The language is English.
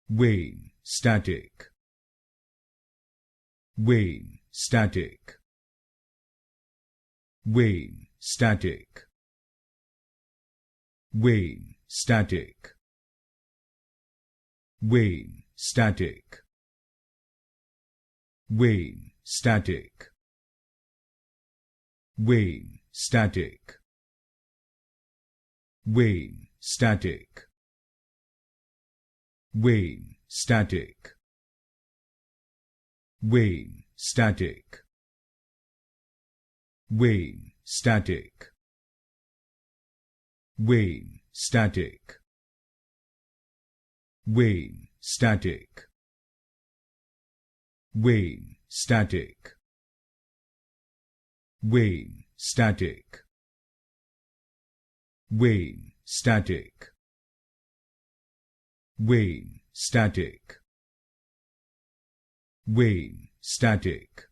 Wane, static. Wane, static. Wane, static. Wane, static. Wane, static. Wane, static. Wane, static. Wane, static. Wane, static. Wane, static. Wane, static. Wane, static. Wane, static. Wane, static. Wane, static. Wane, static. Wane, static. Wane, static.